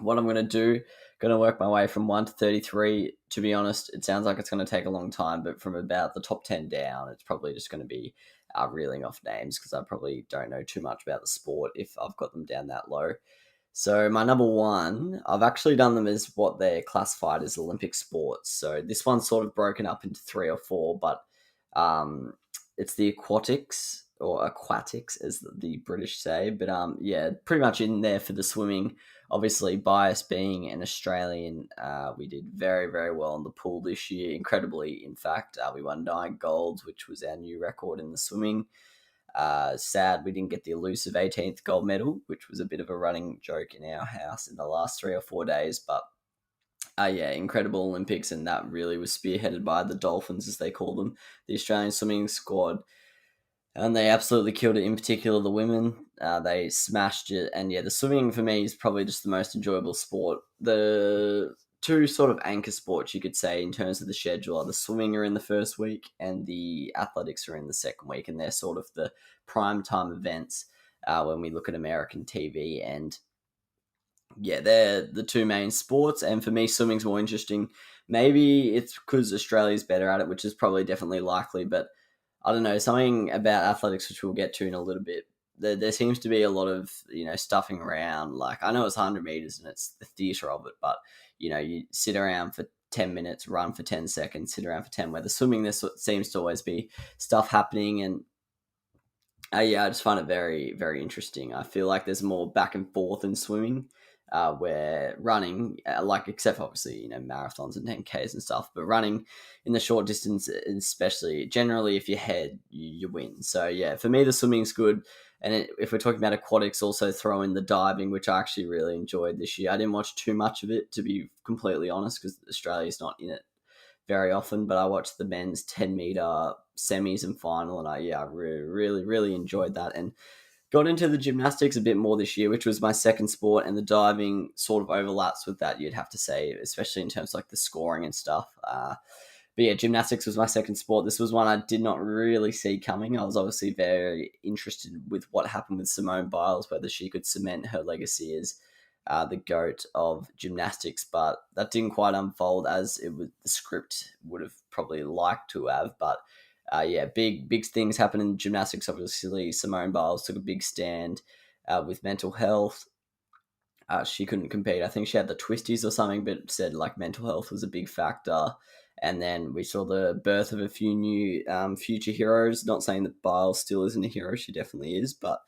what I'm going to do, going to work my way from 1 to 33. To be honest, it sounds like it's going to take a long time, but from about the top 10 down, it's probably just going to be reeling off names because I probably don't know too much about the sport if I've got them down that low. So my number one, I've actually done them as what they're classified as Olympic sports. So this one's sort of broken up into 3 or 4, but it's the aquatics, or aquatics as the British say. But yeah, pretty much in there for the swimming. Obviously, bias being an Australian, we did very, very well in the pool this year. Incredibly, in fact, we won 9 golds, which was our new record in the swimming. Sad we didn't get the elusive 18th gold medal, which was a bit of a running joke in our house in the last 3 or 4 days. But yeah, incredible Olympics, and that really was spearheaded by the Dolphins, as they call them, the Australian swimming squad. And they absolutely killed it, in particular the women. They smashed it. And yeah, the swimming for me is probably just the most enjoyable sport. The two sort of anchor sports, you could say, in terms of the schedule are the swimming are in the first week and the athletics are in the second week. And they're sort of the prime time events when we look at American TV. And yeah, they're the two main sports. And for me, swimming's more interesting. Maybe it's because Australia's better at it, which is probably definitely likely. But I don't know, something about athletics, which we'll get to in a little bit. There seems to be a lot of, stuffing around. Like, I know it's 100 meters and it's the theatre of it, but, you sit around for 10 minutes, run for 10 seconds, sit around for 10, where the swimming, there seems to always be stuff happening. And yeah, I just find it very, very interesting. I feel like there's more back and forth in swimming, where running, except obviously, marathons and 10Ks and stuff, but running in the short distance, especially, generally, if you head, you win. So yeah, for me, the swimming's good. And if we're talking about aquatics, also throw in the diving, which I actually really enjoyed this year. I didn't watch too much of it, to be completely honest, because Australia's not in it very often, but I watched the men's 10 meter semis and final, and I really, really, really enjoyed that. And got into the gymnastics a bit more this year, which was my second sport, and the diving sort of overlaps with that, you'd have to say, especially in terms of like the scoring and stuff. But yeah, gymnastics was my second sport. This was one I did not really see coming. I was obviously very interested with what happened with Simone Biles, whether she could cement her legacy as the GOAT of gymnastics, but that didn't quite unfold as it was the script would have probably liked to have. But yeah, big things happen in gymnastics. Obviously, Simone Biles took a big stand with mental health. She couldn't compete. I think she had the twisties or something, but said like mental health was a big factor. And then we saw the birth of a few new future heroes. Not saying that Biles still isn't a hero. She definitely is. But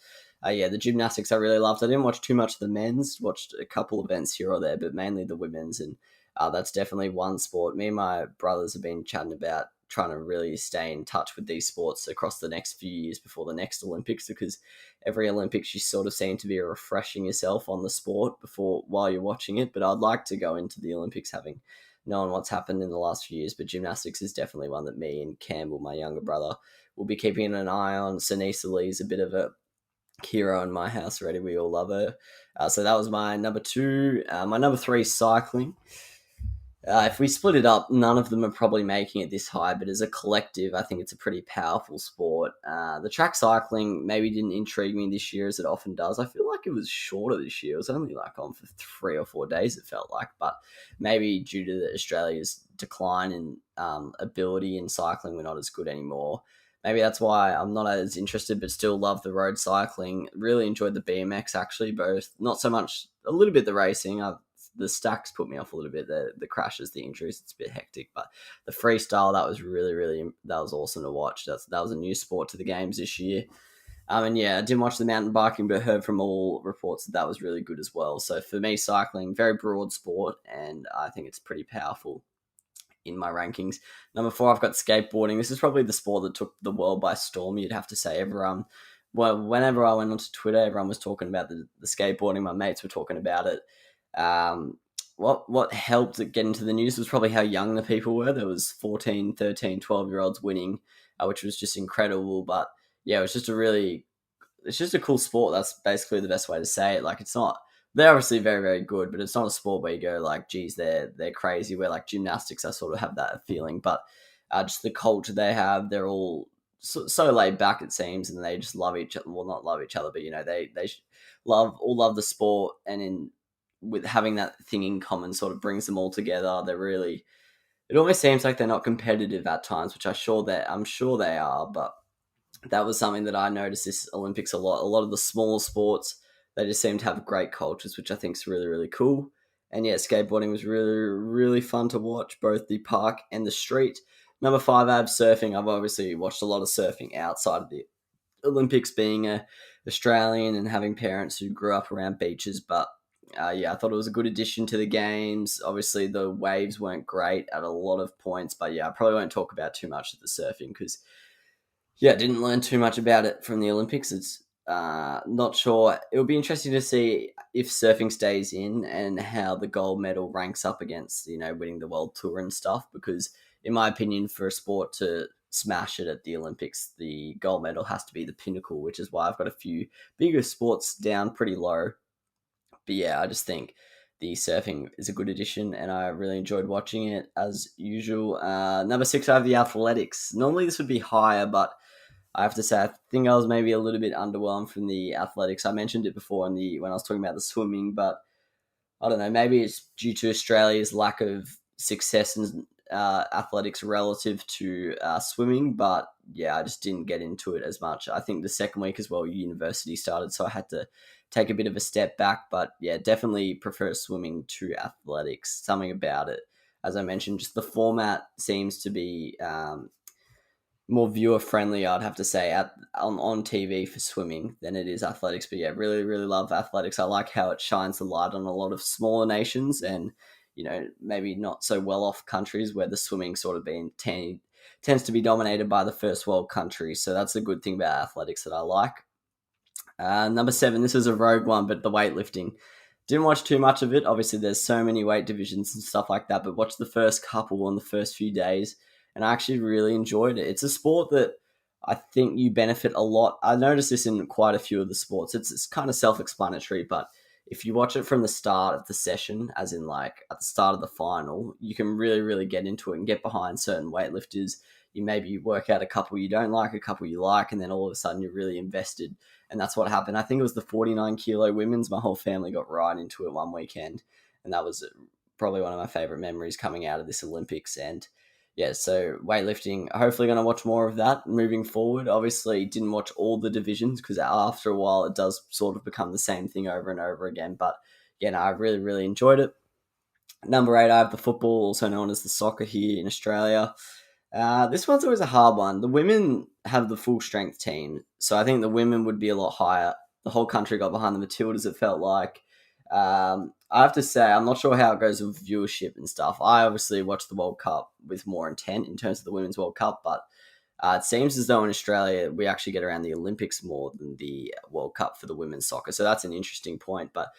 yeah, the gymnastics I really loved. I didn't watch too much of the men's. Watched a couple events here or there, but mainly the women's. And that's definitely one sport. Me and my brothers have been chatting about trying to really stay in touch with these sports across the next few years before the next Olympics, because every Olympics you sort of seem to be refreshing yourself on the sport while you're watching it. But I'd like to go into the Olympics having known what's happened in the last few years. But gymnastics is definitely one that me and Campbell, my younger brother, will be keeping an eye on. Sinisa Lee's a bit of a hero in my house already. We all love her. So that was my number 2. My number 3, cycling. If we split it up, none of them are probably making it this high, but as a collective, I think it's a pretty powerful sport. The track cycling maybe didn't intrigue me this year as it often does. I feel like it was shorter this year. It was only like on for 3 or 4 days, it felt like, but maybe due to Australia's decline in ability in cycling, we're not as good anymore. Maybe that's why I'm not as interested, but still love the road cycling. Really enjoyed the BMX, actually, both. Not so much, a little bit the racing. The stacks put me off a little bit. The crashes, the injuries, it's a bit hectic. But the freestyle, that was really, really, that was awesome to watch. That was a new sport to the games this year. And yeah, I didn't watch the mountain biking, but heard from all reports that was really good as well. So for me, cycling, very broad sport, and I think it's pretty powerful in my rankings. Number 4, I've got skateboarding. This is probably the sport that took the world by storm, you'd have to say. Whenever I went onto Twitter, everyone was talking about the skateboarding. My mates were talking about it. What helped it get into the news was probably how young the people were. There was 14, 13, 12-year-olds winning, which was just incredible. But yeah, it's just a cool sport. That's basically the best way to say it. Like, they're obviously very, very good, but it's not a sport where you go like, geez, they're crazy. Where like gymnastics, I sort of have that feeling, but just the culture they have, they're all so laid back, it seems, and they just love each other. Well, not love each other, but they love the sport. And in with having that thing in common sort of brings them all together. It almost seems like they're not competitive at times, which I'm sure they are, but that was something that I noticed this Olympics a lot. A lot of the smaller sports, they just seem to have great cultures, which I think is really, really cool. And yeah, skateboarding was really, really fun to watch, both the park and the street. Number 5, I have surfing. I've obviously watched a lot of surfing outside of the Olympics, being a Australian and having parents who grew up around beaches. But yeah, I thought it was a good addition to the games. Obviously, the waves weren't great at a lot of points, but yeah, I probably won't talk about too much of the surfing because yeah, didn't learn too much about it from the Olympics. It's not sure. It'll be interesting to see if surfing stays in and how the gold medal ranks up against, winning the world tour and stuff. Because in my opinion, for a sport to smash it at the Olympics, the gold medal has to be the pinnacle, which is why I've got a few bigger sports down pretty low. But yeah, I just think the surfing is a good addition, and I really enjoyed watching it as usual. Number 6, I have the athletics. Normally this would be higher, but I have to say, I think I was maybe a little bit underwhelmed from the athletics. I mentioned it before when I was talking about the swimming, but I don't know, maybe it's due to Australia's lack of success in athletics relative to swimming. But yeah, I just didn't get into it as much. I think the second week as well, university started, so I had to take a bit of a step back. But yeah, definitely prefer swimming to athletics. Something about it, as I mentioned, just the format seems to be more viewer friendly, I'd have to say, on TV for swimming than it is athletics. But yeah, really, really love athletics. I like how it shines the light on a lot of smaller nations and, maybe not so well off countries where the swimming sort of tends to be dominated by the first world countries. So that's a good thing about athletics that I like. Number 7, this is a rogue one, but the weightlifting. Didn't watch too much of it. Obviously, there's so many weight divisions and stuff like that, but watched the first couple on the first few days, and I actually really enjoyed it. It's a sport that I think you benefit a lot. I noticed this in quite a few of the sports. It's kind of self-explanatory, but if you watch it from the start of the session, as in like at the start of the final, you can really, really get into it and get behind certain weightlifters. You maybe work out a couple you don't like, a couple you like, and then all of a sudden you're really invested. And that's what happened. I think it was the 49 kilo women's. My whole family got right into it one weekend, and that was probably one of my favorite memories coming out of this Olympics. And yeah, so weightlifting, hopefully going to watch more of that moving forward. Obviously, didn't watch all the divisions because after a while it does sort of become the same thing over and over again. But yeah, no, I really, really enjoyed it. Number 8, I have the football, also known as the soccer here in Australia. This one's always a hard one. The women have the full strength team, so I think the women would be a lot higher. The whole country got behind the Matildas, it felt like. I have to say, I'm not sure how it goes with viewership and stuff. I obviously watch the World Cup with more intent in terms of the Women's World Cup, but it seems as though in Australia we actually get around the Olympics more than the World Cup for the women's soccer, so that's an interesting point. But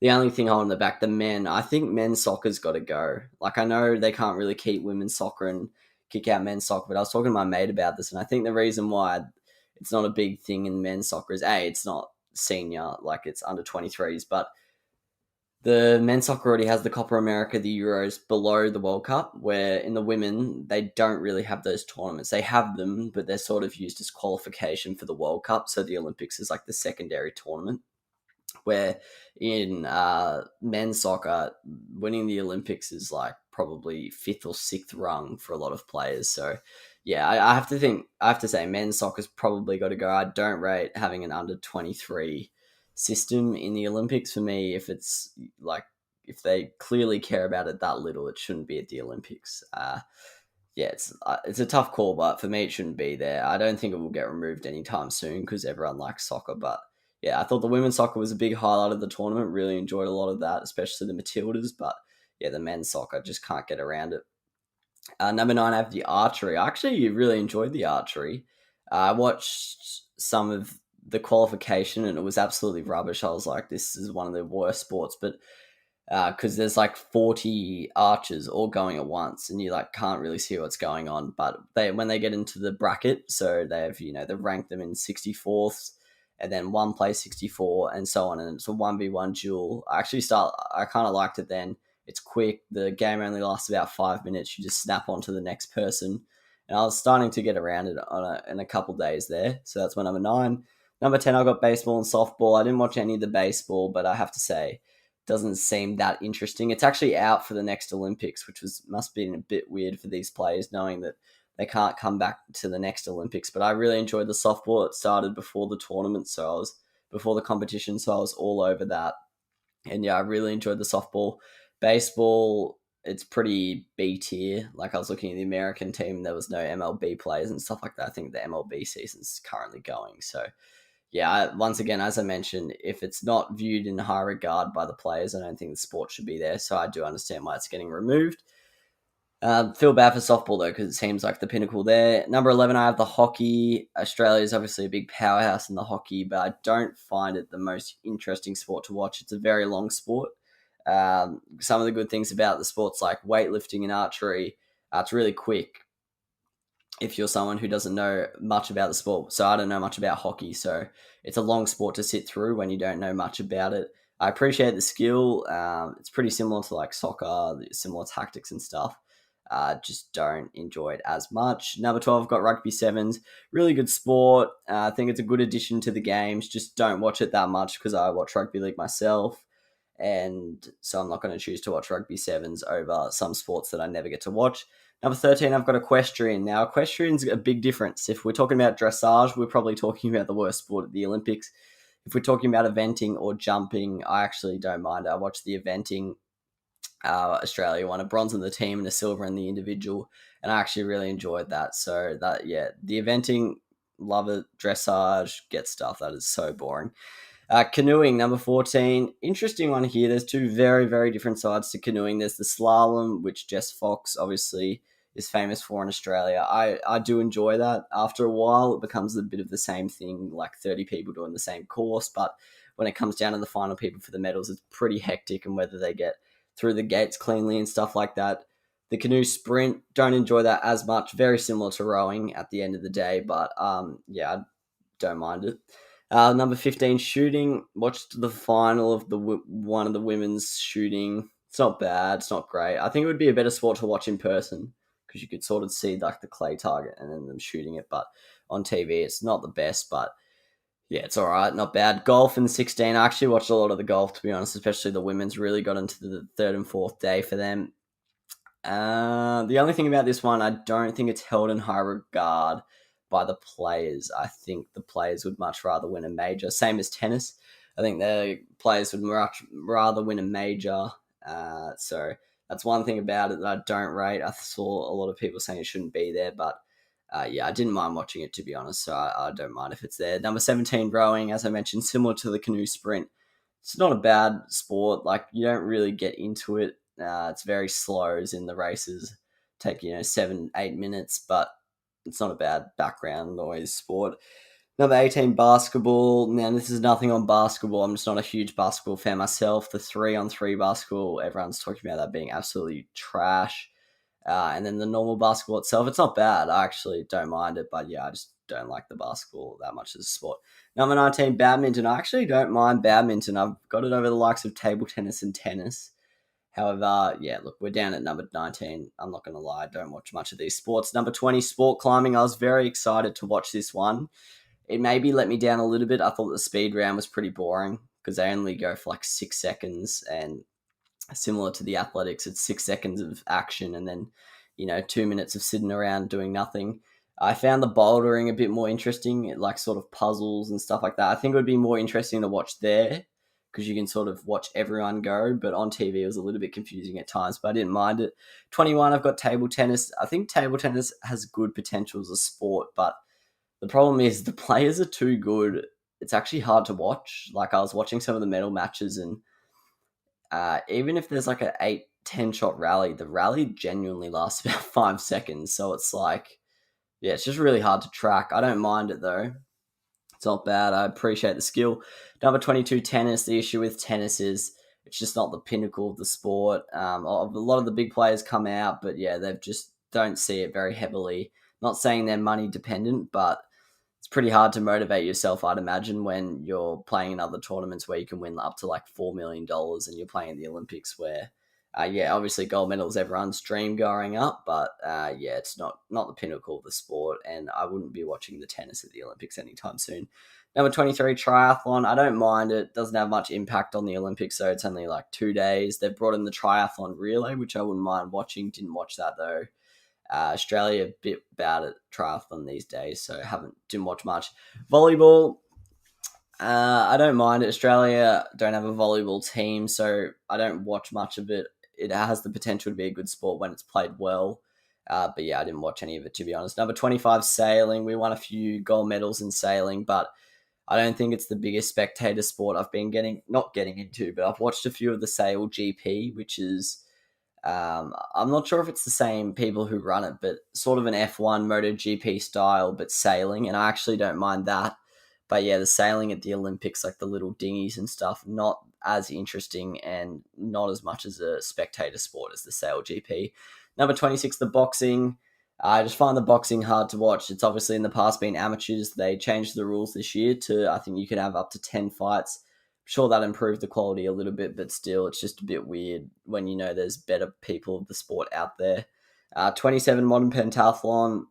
the only thing holding it back, the men, I think men's soccer's got to go. Like, I know they can't really keep women's soccer and kick out men's soccer, but I was talking to my mate about this, and I think the reason why it's not a big thing in men's soccer is, A, it's not senior, like it's under 23s, but the men's soccer already has the Copa America, the Euros below the World Cup, where in the women, they don't really have those tournaments. They have them, but they're sort of used as qualification for the World Cup, so the Olympics is like the secondary tournament, where in men's soccer, winning the Olympics is like probably 5th or 6th rung for a lot of players. So yeah, I have to say men's soccer's probably got to go. I don't rate having an under 23 system in the Olympics. For me, if they clearly care about it that little, it shouldn't be at the Olympics. Yeah, it's a tough call, but for me, it shouldn't be there. I don't think it will get removed anytime soon because everyone likes soccer. But yeah, I thought the women's soccer was a big highlight of the tournament. Really enjoyed a lot of that, especially the Matildas. But yeah, the men's soccer, just can't get around it. Number 9, I have the archery. I actually really enjoyed the archery. I watched some of the qualification and it was absolutely rubbish. I was like, this is one of the worst sports, but because there's like 40 archers all going at once and you like can't really see what's going on. But when they get into the bracket, so they rank them in 64th and then one plays 64 and so on, and it's a 1v1 duel. I kind of liked it then. It's quick. The game only lasts about 5 minutes. You just snap onto the next person. And I was starting to get around it in a couple days there. So that's my number 9. Number 10, I got baseball and softball. I didn't watch any of the baseball, but I have to say, doesn't seem that interesting. It's actually out for the next Olympics, which must be a bit weird for these players, knowing that they can't come back to the next Olympics. But I really enjoyed the softball. It started before the tournament, before the competition, so I was all over that. And yeah, I really enjoyed the softball. Baseball, it's pretty B tier. Like I was looking at the American team, there was no MLB players and stuff like that. I think the MLB season's currently going. So yeah, once again, as I mentioned, if it's not viewed in high regard by the players, I don't think the sport should be there. So I do understand why it's getting removed. Feel bad for softball though, because it seems like the pinnacle there. Number 11, I have the hockey. Australia is obviously a big powerhouse in the hockey, but I don't find it the most interesting sport to watch. It's a very long sport. Some of the good things about the sports like weightlifting and archery, it's really quick if you're someone who doesn't know much about the sport. So I don't know much about hockey, so it's a long sport to sit through when you don't know much about it. I appreciate the skill. It's pretty similar to like soccer, similar tactics and stuff. Just don't enjoy it as much. Number 12, I've got rugby sevens. Really good sport. I think it's a good addition to the games. Just don't watch it that much because I watch rugby league myself. And so I'm not going to choose to watch rugby sevens over some sports that I never get to watch. Number 13, I've got equestrian. Now, equestrian's a big difference. If we're talking about dressage, we're probably talking about the worst sport at the Olympics. If we're talking about eventing or jumping, I actually don't mind. I watch the eventing. Australia won a bronze in the team and a silver in the individual, and I actually really enjoyed that. So that, yeah, the eventing, love it. Dressage, get stuff. That is so boring. Canoeing, number 14. Interesting one here. There's two very, very different sides to canoeing. There's the slalom, which Jess Fox obviously is famous for in Australia. I do enjoy that. After a while, it becomes a bit of the same thing, like 30 people doing the same course. But when it comes down to the final people for the medals, it's pretty hectic, and whether they get through the gates cleanly and stuff like that. The canoe sprint, don't enjoy that as much. Very similar to rowing at the end of the day, but yeah, I don't mind it. Number 15, shooting. Watched the final of one of the women's shooting. It's not bad. It's not great. I think it would be a better sport to watch in person because you could sort of see like the clay target and then them shooting it. But on TV, it's not the best, but yeah, it's all right. Not bad. Golf in 16. I actually watched a lot of the golf, to be honest, especially the women's. Really got into the third and fourth day for them. The only thing about this one, I don't think it's held in high regard by the players. I think the players would much rather win a major. Same as tennis. I think the players would much rather win a major. So that's one thing about it that I don't rate. I saw a lot of people saying it shouldn't be there, but yeah, I didn't mind watching it, to be honest, so I don't mind if it's there. Number 17, rowing, as I mentioned, similar to the canoe sprint. It's not a bad sport. Like, you don't really get into it. It's very slow as in the races. Take, 7-8 minutes, but it's not a bad background noise sport. Number 18, basketball. Now, this is nothing on basketball. I'm just not a huge basketball fan myself. The 3-on-3 basketball, everyone's talking about that being absolutely trash. And then the normal basketball itself, it's not bad. I actually don't mind it, but yeah, I just don't like the basketball that much as a sport. Number 19, badminton. I actually don't mind badminton. I've got it over the likes of table tennis and tennis. However, yeah, look, we're down at number 19. I'm not going to lie, I don't watch much of these sports. Number 20, sport climbing. I was very excited to watch this one. It maybe let me down a little bit. I thought the speed round was pretty boring because they only go for like 6 seconds, and similar to the athletics, it's 6 seconds of action and then 2 minutes of sitting around doing nothing. I found the bouldering a bit more interesting, like sort of puzzles and stuff like that. I think it would be more interesting to watch there because you can sort of watch everyone go, but on TV it was a little bit confusing at times, but I didn't mind it. 21, I've got table tennis. I think table tennis has good potential as a sport, but the problem is the players are too good. It's actually hard to watch. Like, I was watching some of the medal matches, and even if there's like an 8-10 shot rally, the rally genuinely lasts about 5 seconds. So it's like, yeah, it's just really hard to track. I don't mind it though. It's not bad. I appreciate the skill. Number 22, tennis. The issue with tennis is it's just not the pinnacle of the sport. A lot of the big players come out, but yeah, they just don't see it very heavily. Not saying they're money dependent, but it's pretty hard to motivate yourself, I'd imagine, when you're playing in other tournaments where you can win up to like $4 million and you're playing in the Olympics where Yeah, obviously gold medals everyone's dream growing up, but yeah, it's not the pinnacle of the sport, and I wouldn't be watching the tennis at the Olympics anytime soon. Number 23, triathlon. I don't mind it. Doesn't have much impact on the Olympics, so it's only like 2 days. They've brought in the triathlon relay, which I wouldn't mind watching. Didn't watch that though. Australia a bit bad at triathlon these days, so didn't watch much. Volleyball. I don't mind it. Australia don't have a volleyball team, so I don't watch much of it. It has the potential to be a good sport when it's played well. But yeah, I didn't watch any of it, to be honest. Number 25, sailing. We won a few gold medals in sailing, but I don't think it's the biggest spectator sport I've been not getting into, but I've watched a few of the Sail GP, which is, I'm not sure if it's the same people who run it, but sort of an F1 MotoGP style, but sailing, and I actually don't mind that. But yeah, the sailing at the Olympics, like the little dinghies and stuff, not as interesting and not as much as a spectator sport as the Sail GP. Number 26, the boxing. I just find the boxing hard to watch. It's obviously in the past been amateurs. They changed the rules this year to, I think you can have up to 10 fights. I'm sure that improved the quality a little bit, but still, it's just a bit weird when you know there's better people of the sport out there. 27, modern pentathlon.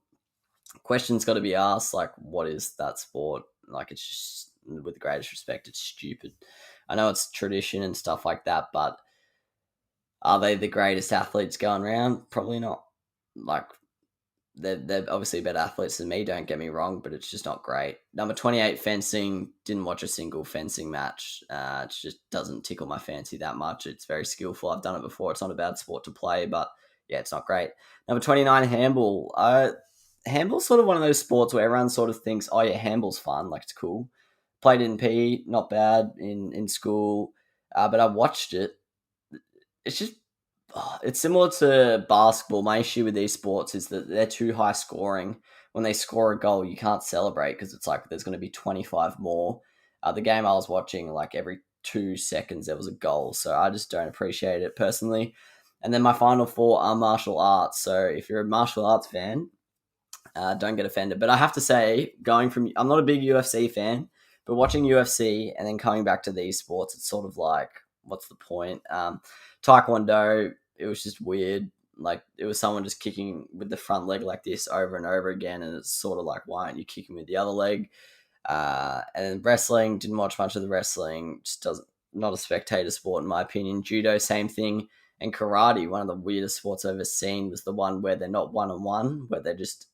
Question's got to be asked, like, what is that sport? Like, it's just, with the greatest respect, it's stupid. I know it's tradition and stuff like that, but are they the greatest athletes going around? Probably not. Like, they're obviously better athletes than me, don't get me wrong, but it's just not great. Number 28, fencing. Didn't watch a single fencing match. It just doesn't tickle my fancy that much. It's very skillful. I've done it before. It's not a bad sport to play, but yeah, it's not great. Number 29, handball. Handball's sort of one of those sports where everyone sort of thinks, oh yeah, handball's fun, like it's cool. Played in PE, not bad in school, but I watched it. It's just, it's similar to basketball. My issue with these sports is that they're too high scoring. When they score a goal, you can't celebrate because it's like there's going to be 25 more. The game I was watching, like every 2 seconds there was a goal, so I just don't appreciate it personally. And then my final 4 are martial arts. So if you're a martial arts fan, don't get offended. But I have to say, I'm not a big UFC fan, but watching UFC and then coming back to these sports, it's sort of like, what's the point? Taekwondo, it was just weird. Like, it was someone just kicking with the front leg like this over and over again, and it's sort of like, why aren't you kicking with the other leg? And then wrestling, didn't watch much of the wrestling. Not a spectator sport in my opinion. Judo, same thing. And karate, one of the weirdest sports I've ever seen, was the one where they're not one-on-one, where they're just,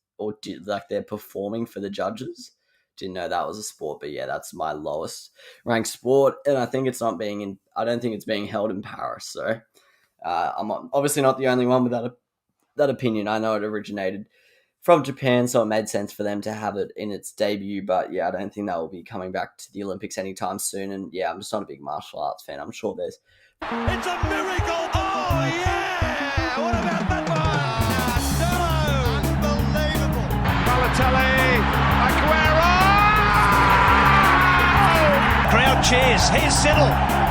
they're performing for the judges. Didn't know that was a sport, but yeah, that's my lowest ranked sport, and I think it's not I don't think it's being held in Paris. So I'm obviously not the only one with that opinion. I know it originated from Japan, so it made sense for them to have it in its debut. But yeah, I don't think that will be coming back to the Olympics anytime soon. And yeah, I'm just not a big martial arts fan. I'm sure there's. It's a miracle! Oh yeah! What about that one? No! Unbelievable! Balotelli, Aguero! Crowd cheers. Here's Siddle.